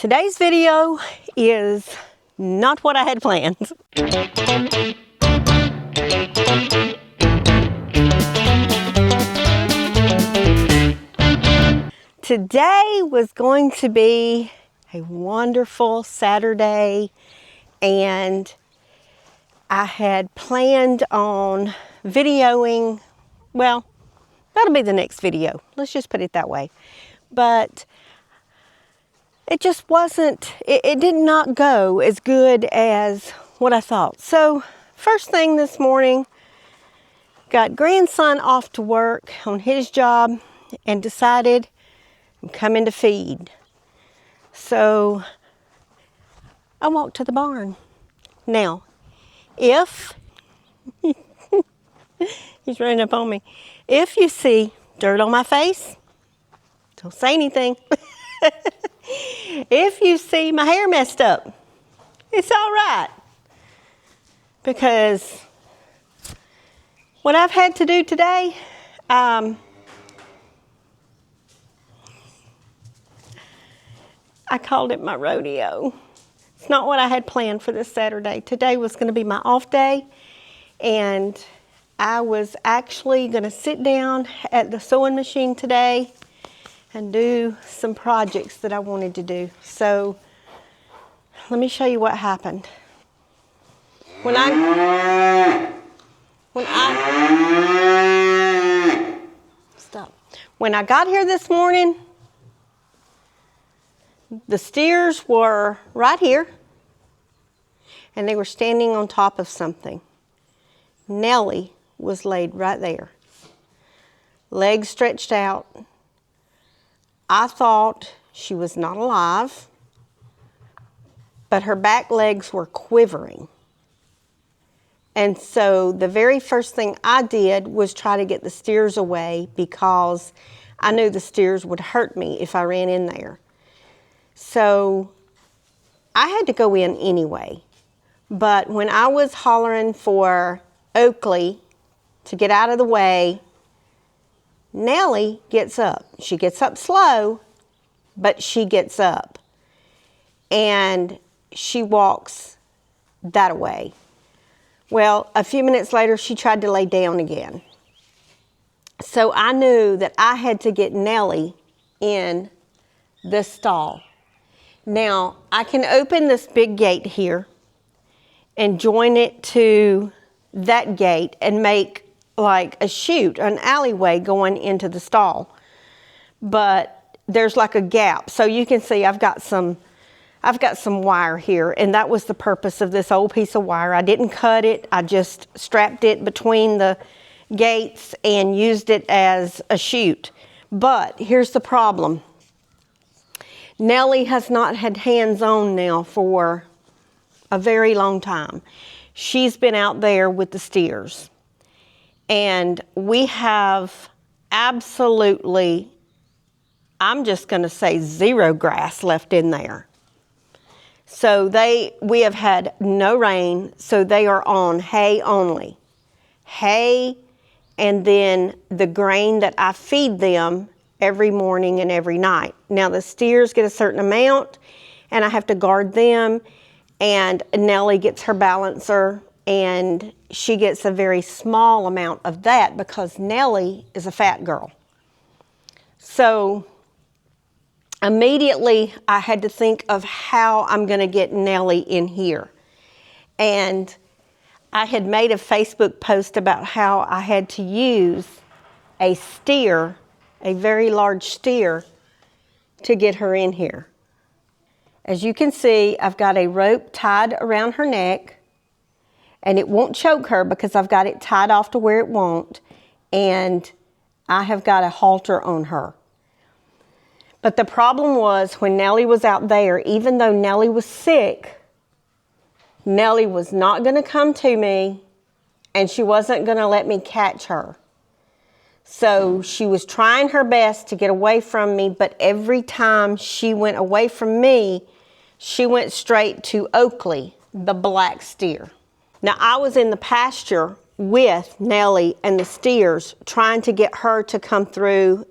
Today's video is not what I had planned. Today was going to be a wonderful Saturday, and I had planned on videoing, well, that'll be the next video. Let's just put it that way. But it just wasn't, it did not go as good as what I thought. So first thing this morning, got grandson off to work on his job and decided I'm coming to feed. So I walked to the barn. Now, if, he's running up on me. If you see dirt on my face, don't say anything. If you see my hair messed up, it's all right. Because what I've had to do today, I called it my rodeo. It's not what I had planned for this Saturday. Today was going to be my off day, and I was actually going to sit down at the sewing machine today and do some projects that I wanted to do. So let me show you what happened. When I got here this morning, the steers were right here, and they were standing on top of something. Nellie was laid right there, legs stretched out. I thought she was not alive, but her back legs were quivering. And so the very first thing I did was try to get the steers away, because I knew the steers would hurt me if I ran in there. So I had to go in anyway. But when I was hollering for Oakley to get out of the way, Nellie gets up. She gets up slow, but she gets up. And she walks that way. Well, a few minutes later, she tried to lay down again. So I knew that I had to get Nellie in this stall. Now, I can open this big gate here and join it to that gate and make like a chute, an alleyway going into the stall. But there's like a gap. So you can see I've got some wire here, and that was the purpose of this old piece of wire. I didn't cut it. I just strapped it between the gates and used it as a chute. But here's the problem. Nellie has not had hands on now for a very long time. She's been out there with the steers. And we have absolutely, I'm just going to say, zero grass left in there. So we have had no rain, so they are on hay only. Hay, and then the grain that I feed them every morning and every night. Now the steers get a certain amount, and I have to guard them, and Nellie gets her balancer, and she gets a very small amount of that because Nellie is a fat girl. So immediately I had to think of how I'm going to get Nellie in here. And I had made a Facebook post about how I had to use a steer, a very large steer, to get her in here. As you can see, I've got a rope tied around her neck, and it won't choke her because I've got it tied off to where it won't, and I have got a halter on her. But the problem was when Nellie was out there, even though Nellie was sick, Nellie was not going to come to me, and she wasn't going to let me catch her. So she was trying her best to get away from me, but every time she went away from me, she went straight to Oakley, the black steer. Now I was in the pasture with Nellie and the steers, trying to get her to come through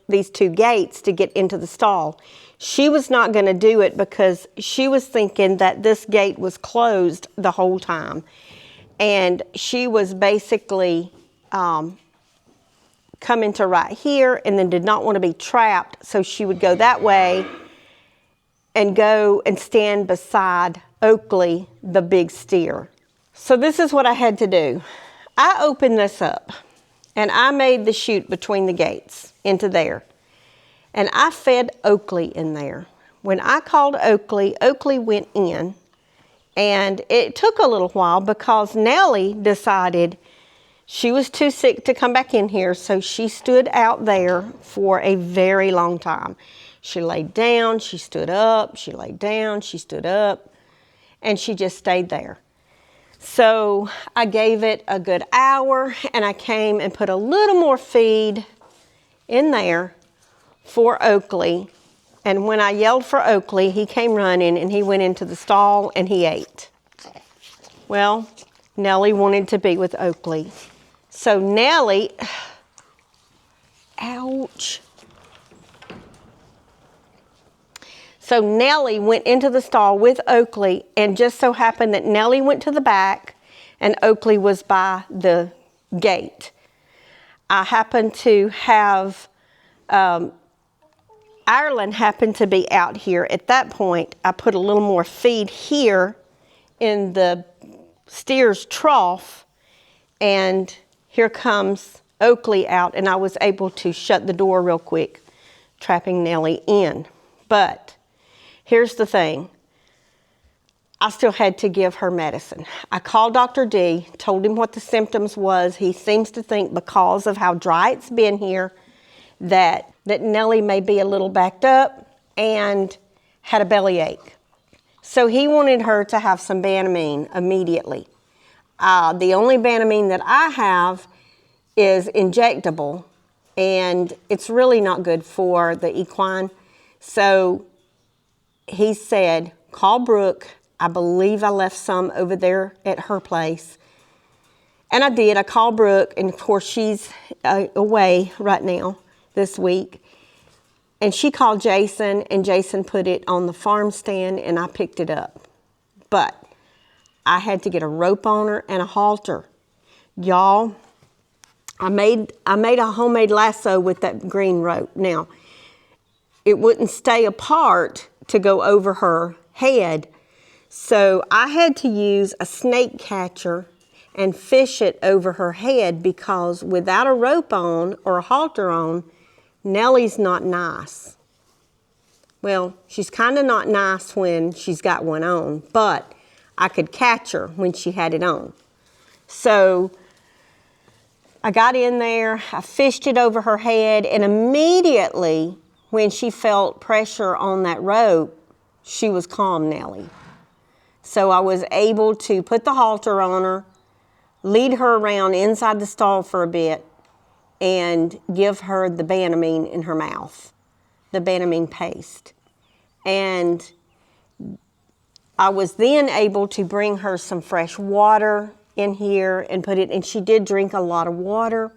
these two gates to get into the stall. She was not going to do it because she was thinking that this gate was closed the whole time. And she was basically coming to right here and then did not want to be trapped. So she would go that way and go and stand beside Oakley, the big steer. So this is what I had to do. I opened this up and I made the chute between the gates into there. And I fed Oakley in there. When I called Oakley, Oakley went in, and it took a little while because Nellie decided she was too sick to come back in here, so she stood out there for a very long time. She laid down, she stood up, she laid down, she stood up, and she just stayed there. So I gave it a good hour, and I came and put a little more feed in there for Oakley. And when I yelled for Oakley, he came running and he went into the stall and he ate. Well, Nellie wanted to be with Oakley. So Nellie, ouch. So Nellie went into the stall with Oakley, and just so happened that Nellie went to the back and Oakley was by the gate. I happened to have Ireland happened to be out here. At that point, I put a little more feed here in the steer's trough, and here comes Oakley out, and I was able to shut the door real quick, trapping Nellie in. But here's the thing. I still had to give her medicine. I called Dr. D, told him what the symptoms was. He seems to think because of how dry it's been here that Nellie may be a little backed up and had a bellyache. So he wanted her to have some Banamine immediately. The only Banamine that I have is injectable, and it's really not good for the equine. So he said, call Brooke. I believe I left some over there at her place. And I did. I called Brooke, and of course she's away right now this week. And she called Jason, and Jason put it on the farm stand, and I picked it up. But I had to get a rope on her and a halter. Y'all, I made a homemade lasso with that green rope. Now, it wouldn't stay apart to go over her head, so I had to use a snake catcher and fish it over her head, because without a rope on or a halter on, Nellie's not nice. Well, she's kind of not nice when she's got one on, but I could catch her when she had it on. So I got in there, I fished it over her head, and immediately when she felt pressure on that rope, she was calm, Nellie. So I was able to put the halter on her, lead her around inside the stall for a bit, and give her the Banamine in her mouth, the Banamine paste. And I was then able to bring her some fresh water in here and put it, and she did drink a lot of water.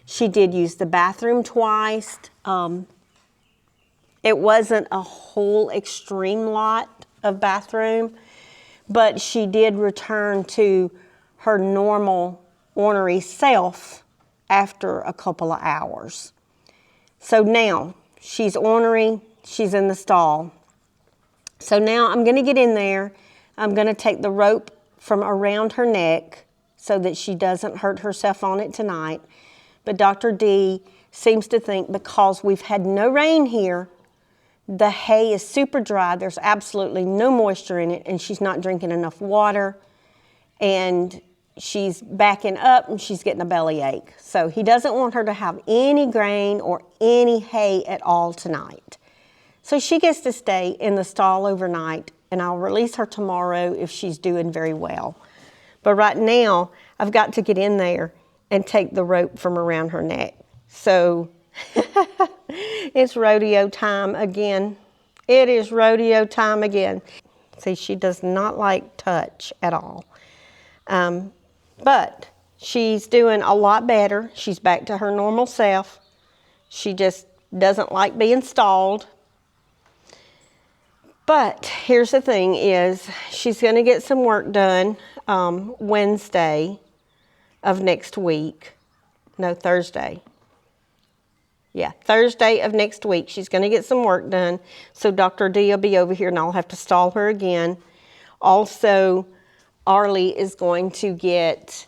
She did use the bathroom twice. It wasn't a whole extreme lot of bathroom, but she did return to her normal ornery self after a couple of hours. So now she's ornery, she's in the stall. So now I'm going to get in there. I'm going to take the rope from around her neck so that she doesn't hurt herself on it tonight. But Dr. D seems to think because we've had no rain here, the hay is super dry, there's absolutely no moisture in it, and she's not drinking enough water, and she's backing up and she's getting a bellyache. So he doesn't want her to have any grain or any hay at all tonight. So she gets to stay in the stall overnight, and I'll release her tomorrow if she's doing very well. But right now, I've got to get in there and take the rope from around her neck. So it's rodeo time again. It is rodeo time again. See, she does not like touch at all. But She's doing a lot better. She's back to her normal self. She just doesn't like being stalled. But here's the thing is, she's going to get some work done Wednesday of next week. No, Thursday. Yeah, Thursday of next week. She's going to get some work done. So Dr. D will be over here and I'll have to stall her again. Also, Arlie is going to get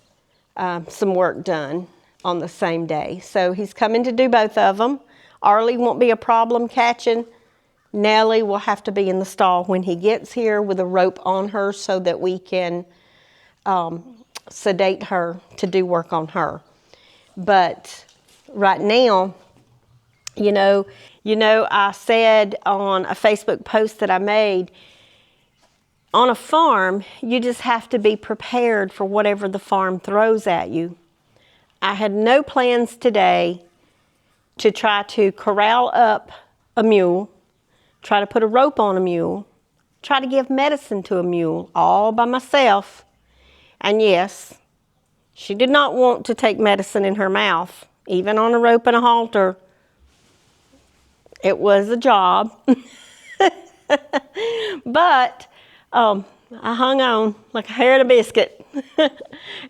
some work done on the same day. So he's coming to do both of them. Arlie won't be a problem catching. Nellie will have to be in the stall when he gets here with a rope on her so that we can sedate her to do work on her. But right now, you know, I said on a Facebook post that I made, on a farm, you just have to be prepared for whatever the farm throws at you. I had no plans today to try to corral up a mule, try to put a rope on a mule, try to give medicine to a mule all by myself. And yes, she did not want to take medicine in her mouth, even on a rope and a halter. It was a job. But I hung on like a hair in a biscuit.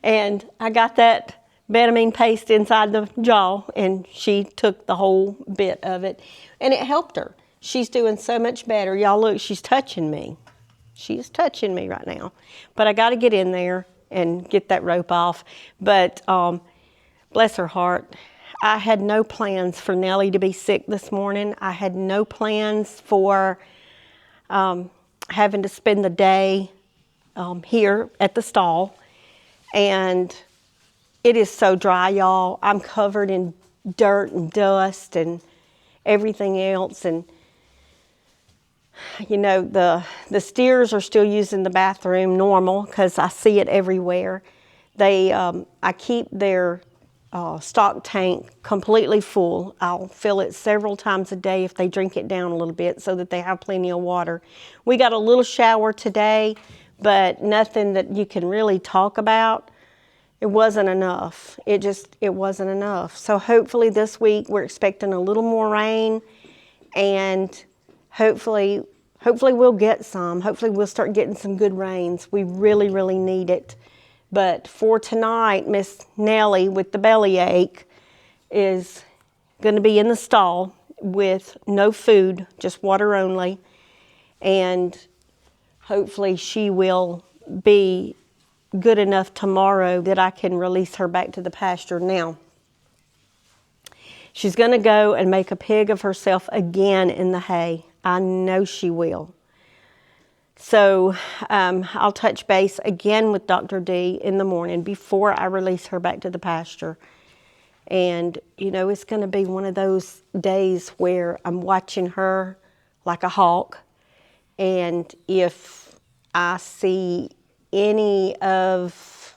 And I got that betamine paste inside the jaw, and she took the whole bit of it. And it helped her. She's doing so much better. Y'all look, she's touching me. She's touching me right now. But I got to get in there and get that rope off. But bless her heart, I had no plans for Nellie to be sick this morning. I had no plans for having to spend the day here at the stall. And it is so dry, y'all. I'm covered in dirt and dust and everything else. And you know, the steers are still using the bathroom normal because I see it everywhere. I keep their stock tank completely full. I'll fill it several times a day if they drink it down a little bit so that they have plenty of water. We got a little shower today, but nothing that you can really talk about. It wasn't enough. It wasn't enough. So hopefully this week we're expecting a little more rain, and hopefully we'll get some. Hopefully we'll start getting some good rains. We really, really need it. But for tonight, Miss Nellie with the bellyache is going to be in the stall with no food, just water only. And hopefully she will be good enough tomorrow that I can release her back to the pasture. Now, she's going to go and make a pig of herself again in the hay. I know she will. So I'll touch base again with Dr. D in the morning before I release her back to the pasture. And, you know, it's going to be one of those days where I'm watching her like a hawk. And if I see any of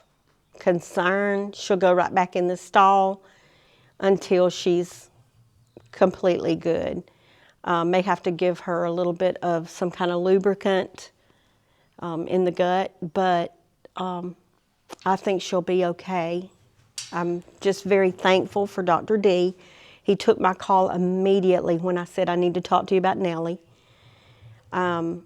concern, she'll go right back in the stall until she's completely good. May have to give her a little bit of some kind of lubricant in the gut, but I think she'll be okay. I'm just very thankful for Dr. D. He took my call immediately when I said I need to talk to you about Nellie. And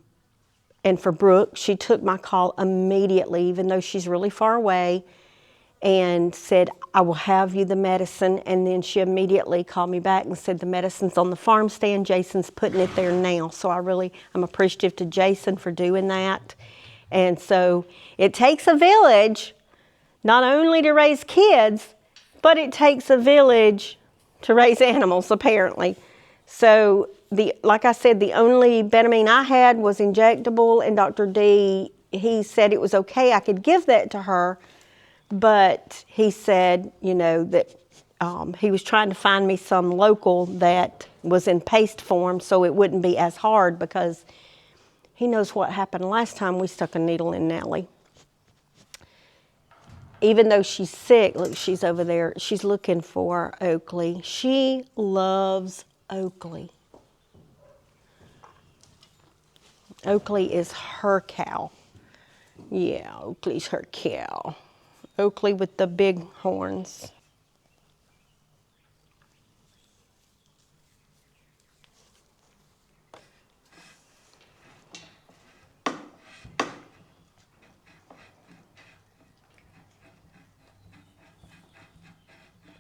for Brooke, she took my call immediately, even though she's really far away, and said, I will have you the medicine. And then she immediately called me back and said, the medicine's on the farm stand. Jason's putting it there now. So I'm appreciative to Jason for doing that. And so it takes a village, not only to raise kids, but it takes a village to raise animals, apparently. So like I said, the only betamine I had was injectable, and Dr. D, he said it was okay, I could give that to her, but he said, you know, that he was trying to find me some local that was in paste form so it wouldn't be as hard, because he knows what happened last time we stuck a needle in Nellie. Even though she's sick, look, she's over there, she's looking for Oakley. She loves Oakley. Oakley is her cow. Yeah, Oakley's her cow. Oakley with the big horns.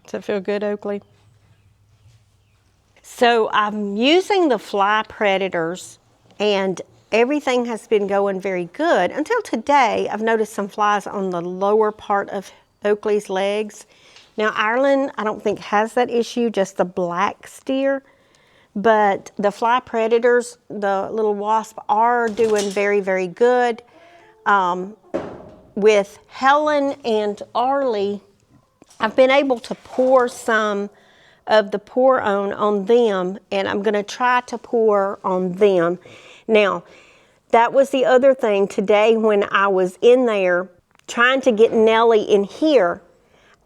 Does it feel good, Oakley? So I'm using the fly predators and everything has been going very good until today. I've noticed some flies on the lower part of Oakley's legs. Now Ireland, I don't think has that issue, just the black steer. But the fly predators, the little wasp, are doing very, very good. With Helen and Arlie, I've been able to pour some of the pour on them, and I'm going to try to pour on them. Now, that was the other thing today when I was in there trying to get Nellie in here.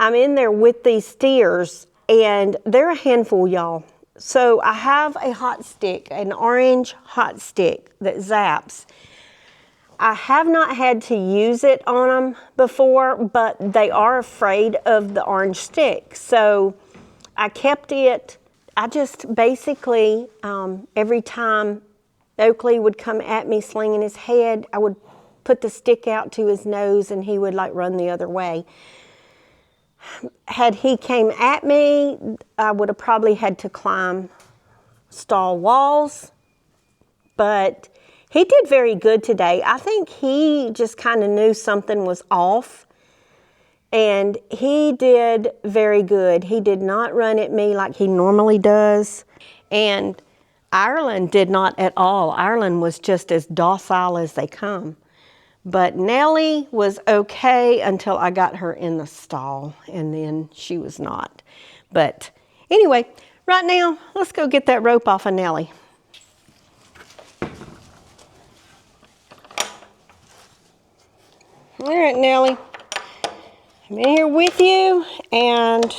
I'm in there with these steers, and they're a handful, y'all. So I have a hot stick, an orange hot stick that zaps. I have not had to use it on them before, but they are afraid of the orange stick. So I kept it. I just basically, every time Oakley would come at me slinging his head, I would put the stick out to his nose and he would like run the other way. Had he came at me, I would have probably had to climb stall walls, but he did very good today. I think he just kind of knew something was off, and he did very good. He did not run at me like he normally does, and Ireland did not at all. Ireland was just as docile as they come. But Nellie was okay until I got her in the stall, and then she was not. But anyway, right now, let's go get that rope off of Nellie. All right, Nellie, I'm in here with you, and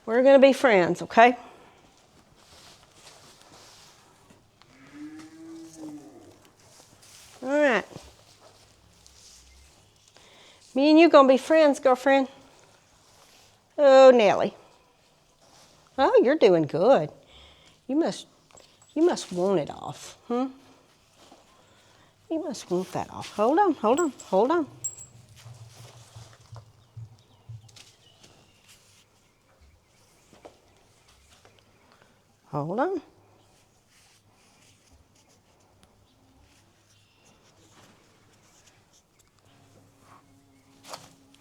we're going to be friends, okay? All right. Me and you going to be friends, girlfriend. Oh, Nellie. Oh, you're doing good. You must want it off, huh? You must want that off. Hold on, hold on, hold on. Hold on.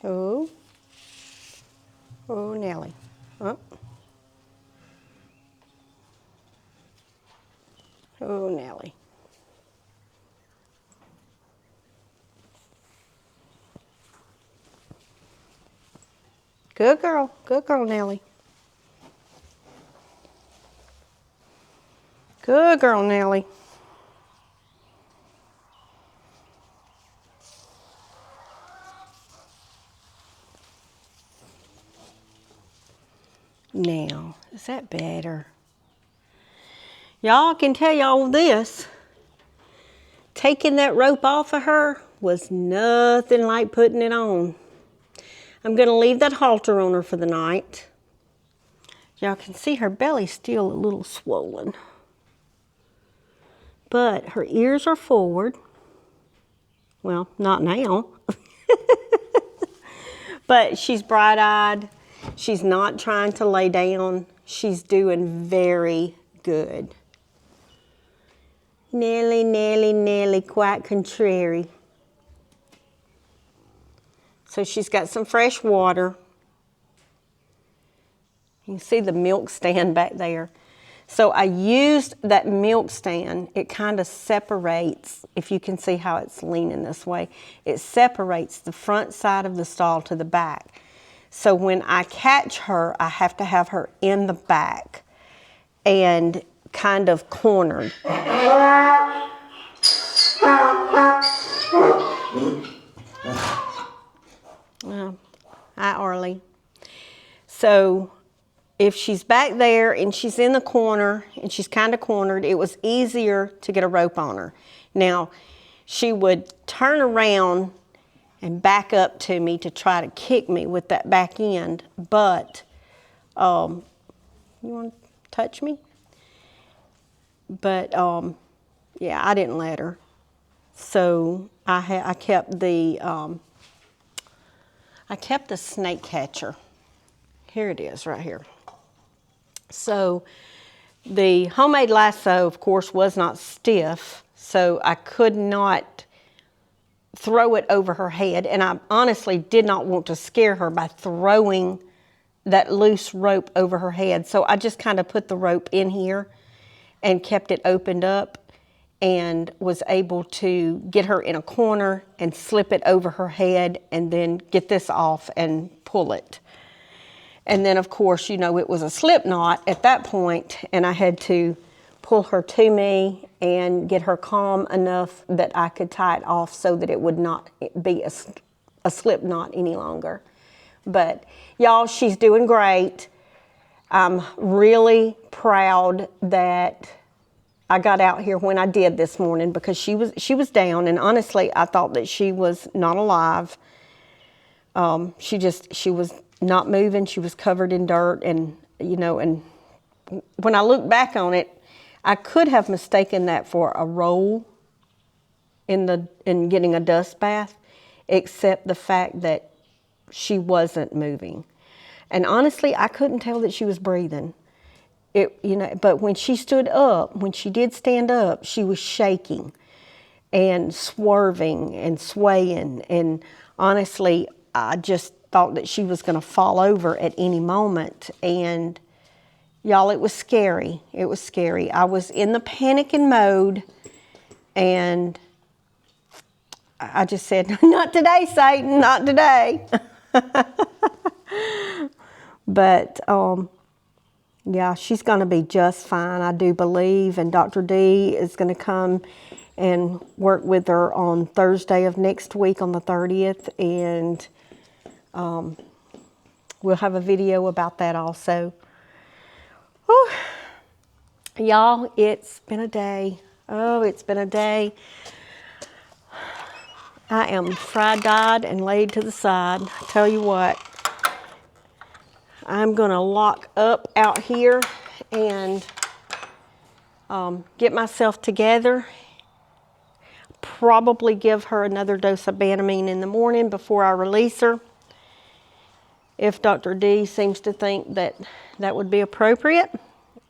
Oh. Oh, Nellie. Oh. Oh, Nellie. Good girl, Nellie. Good girl, Nellie. Now, is that better? Y'all, I can tell y'all this. Taking that rope off of her was nothing like putting it on. I'm going to leave that halter on her for the night. Y'all can see her belly's still a little swollen. But her ears are forward. Well, not now. But she's bright-eyed. She's not trying to lay down. She's doing very good. Nellie, Nellie, Nellie, quite contrary. So she's got some fresh water. You can see the milk stand back there. So I used that milk stand. It kind of separates, if you can see how it's leaning this way, it separates the front side of the stall to the back. So when I catch her, I have to have her in the back and kind of cornered. Hi, Arlie. So if she's back there and she's in the corner and she's kind of cornered, it was easier to get a rope on her. Now, she would turn around and back up to me to try to kick me with that back end. But, you want to touch me? But, yeah, I didn't let her. So I kept the snake catcher. Here it is right here. So the homemade lasso, of course, was not stiff, so I could not throw it over her head, and I honestly did not want to scare her by throwing that loose rope over her head. So I just kind of put the rope in here and kept it opened up, and was able to get her in a corner and slip it over her head and then get this off and pull it. And then, of course, you know, it was a slip knot at that point, and I had to pull her to me and get her calm enough that I could tie it off so that it would not be a slip knot any longer. But y'all, she's doing great. I'm really proud that I got out here when I did this morning, because she was down, and honestly, I thought that she was not alive. She was not moving. She was covered in dirt, and you know, and when I look back on it, I could have mistaken that for a roll in getting a dust bath, except the fact that she wasn't moving. And honestly, I couldn't tell that she was breathing. But when she stood up, when she did stand up, she was shaking and swerving and swaying. And honestly, I just thought that she was going to fall over at any moment. And y'all, it was scary. It was scary. I was in the panicking mode, and I just said, "Not today, Satan, not today." But, yeah, she's going to be just fine, I do believe. And Dr. D is going to come and work with her on Thursday of next week on the 30th. And we'll have a video about that also. Whew. Y'all, it's been a day. Oh, it's been a day. I am fried-dyed and laid to the side. I tell you what. I'm going to lock up out here and get myself together. Probably give her another dose of Banamine in the morning before I release her, if Dr. D seems to think that that would be appropriate.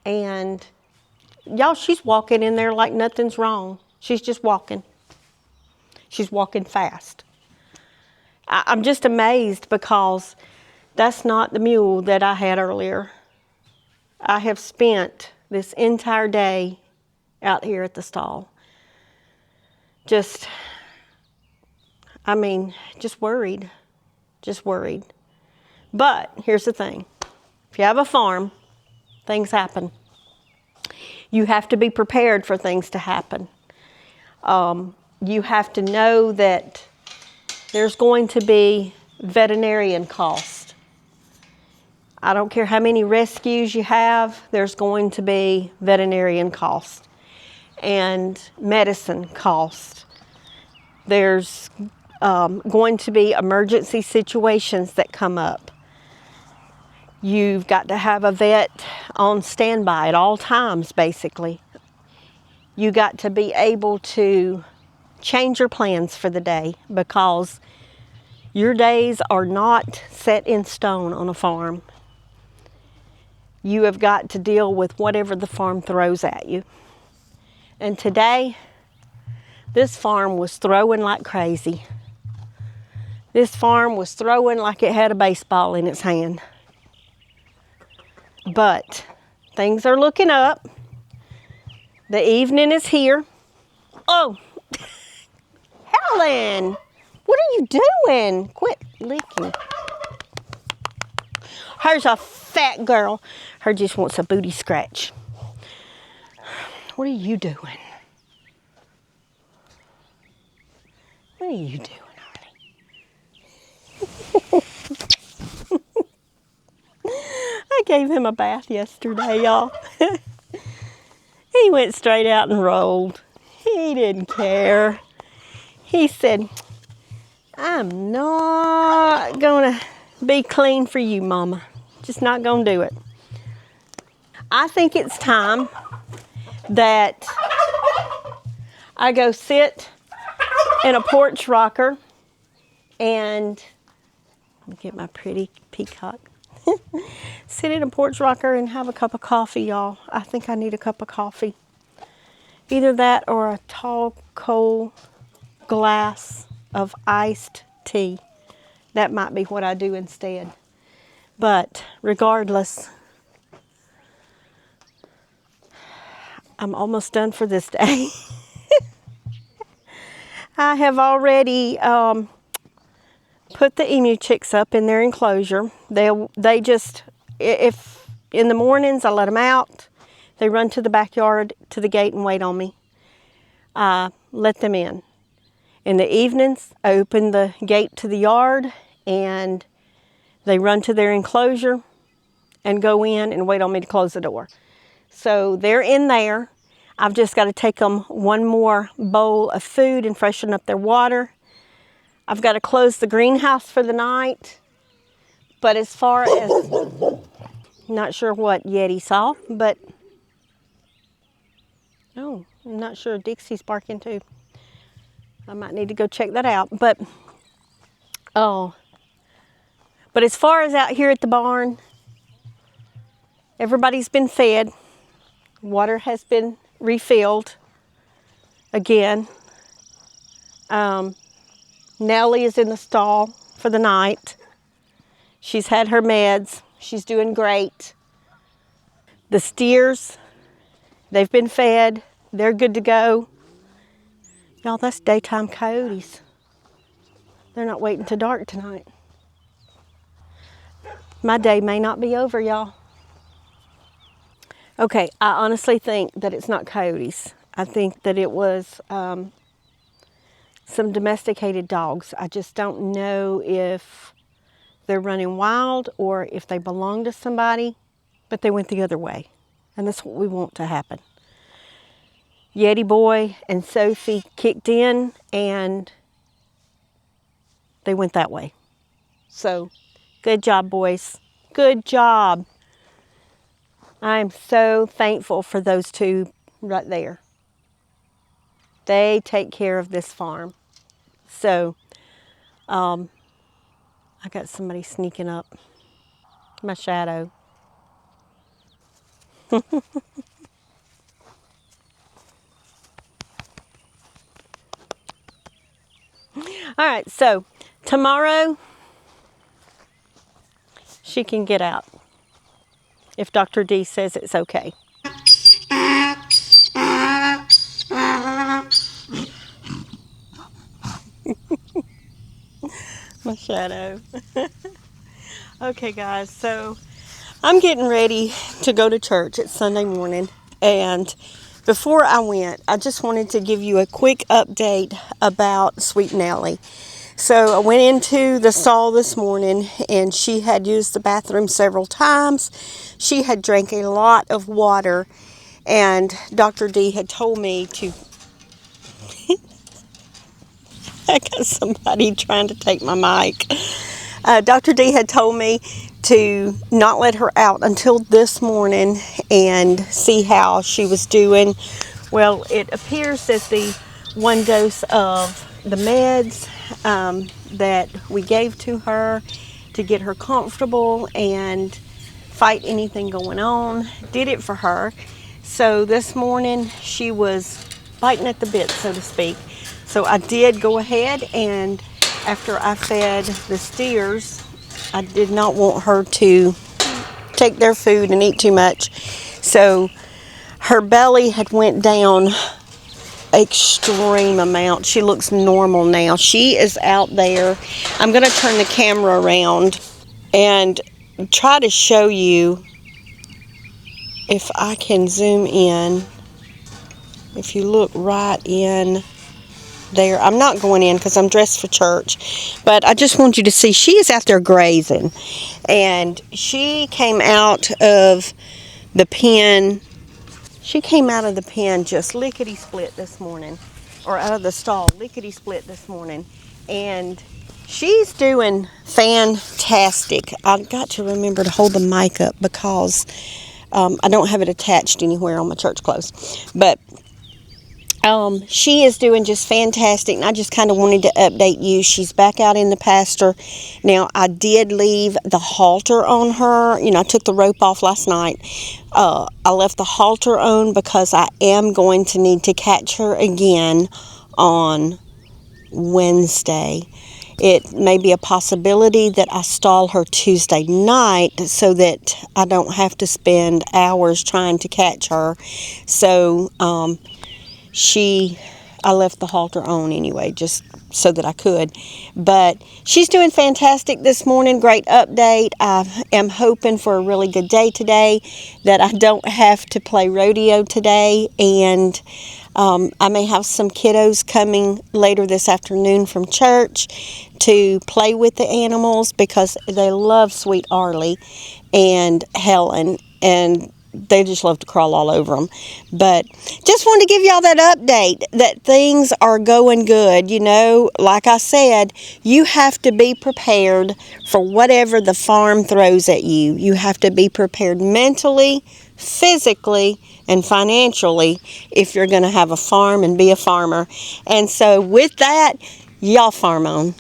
And y'all, she's walking in there like nothing's wrong. She's just walking. She's walking fast. I'm just amazed, because that's not the mule that I had earlier. I have spent this entire day out here at the stall. Just worried. Just worried. But here's the thing. If you have a farm, things happen. You have to be prepared for things to happen. You have to know that there's going to be veterinarian costs. I don't care how many rescues you have, there's going to be veterinarian costs and medicine costs. There's going to be emergency situations that come up. You've got to have a vet on standby at all times, basically. You got to be able to change your plans for the day, because your days are not set in stone on a farm. You have got to deal with whatever the farm throws at you. And today, this farm was throwing like crazy. This farm was throwing like it had a baseball in its hand. But things are looking up. The evening is here. Oh, Helen, what are you doing? Quit licking. Her's a fat girl. Her just wants a booty scratch. What are you doing? What are you doing, honey? I gave him a bath yesterday, y'all. He went straight out and rolled. He didn't care. He said, I'm not gonna be clean for you, Mama. Just not gonna do it. I think it's time that I go sit in a porch rocker and get my pretty peacock. Sit in a porch rocker and have a cup of coffee, y'all. I think I need a cup of coffee. Either that or a tall, cold glass of iced tea. That might be what I do instead. But regardless, I'm almost done for this day. I have already put the emu chicks up in their enclosure. They just, if in the mornings I let them out, they run to the backyard to the gate and wait on me. I let them in. In the evenings, I open the gate to the yard and they run to their enclosure and go in and wait on me to close the door. So they're in there. I've just got to take them one more bowl of food and freshen up their water. I've got to close the greenhouse for the night. But as far as, not sure what Yeti saw, but, oh, I'm not sure Dixie's barking too. I might need to go check that out. But as far as out here at the barn, everybody's been fed. Water has been refilled again. Nellie is in the stall for the night. She's had her meds. She's doing great. The steers, they've been fed. They're good to go. Y'all, that's daytime coyotes. They're not waiting till dark tonight. My day may not be over, y'all. Okay, I honestly think that it's not coyotes. I think that it was some domesticated dogs. I just don't know if they're running wild or if they belong to somebody, but they went the other way. And that's what we want to happen. Yeti Boy and Sophie kicked in and they went that way. So, good job, boys. Good job. I am so thankful for those two right there. They take care of this farm. So, I got somebody sneaking up. My shadow. All right, so tomorrow she can get out if Dr. D says it's okay. My shadow. Okay, guys, so I'm getting ready to go to church. It's Sunday morning, and before I went, I just wanted to give you a quick update about Sweet Nellie. So I went into the stall this morning, and she had used the bathroom several times. She had drank a lot of water, and Dr. D had told me to... I got somebody trying to take my mic. Dr. D had told me to not let her out until this morning and see how she was doing. Well, it appears that the one dose of the meds that we gave to her to get her comfortable and fight anything going on did it for her. So this morning she was biting at the bit, so to speak. So I did go ahead, and after I fed the steers, I did not want her to take their food and eat too much. So her belly had went down extreme amount. She looks normal now. She is out there. I'm going to turn the camera around and try to show you if I can zoom in. If you look right in there. I'm not going in because I'm dressed for church, but I just want you to see she is out there grazing, and she came out of the pen. She came out of the pen just lickety-split this morning, or out of the stall lickety-split this morning, and She's doing fantastic. I've got to remember to hold the mic up because I don't have it attached anywhere on my church clothes. But she is doing just fantastic, and I just kind of wanted to update you. She's back out in the pasture. Now, I did leave the halter on her. You know, I took the rope off last night. I left the halter on because I am going to need to catch her again on Wednesday. It may be a possibility that I stall her Tuesday night so that I don't have to spend hours trying to catch her. So, I left the halter on anyway, just so that I could. But she's doing fantastic this morning. Great update. I am hoping for a really good day today, that I don't have to play rodeo today. And I may have some kiddos coming later this afternoon from church to play with the animals because they love Sweet Arlie and Helen, and they just love to crawl all over them. But just wanted to give y'all that update that things are going good. You know, like I said, you have to be prepared for whatever the farm throws at you. You have to be prepared mentally, physically, and financially if you're going to have a farm and be a farmer. And so with that, y'all farm on.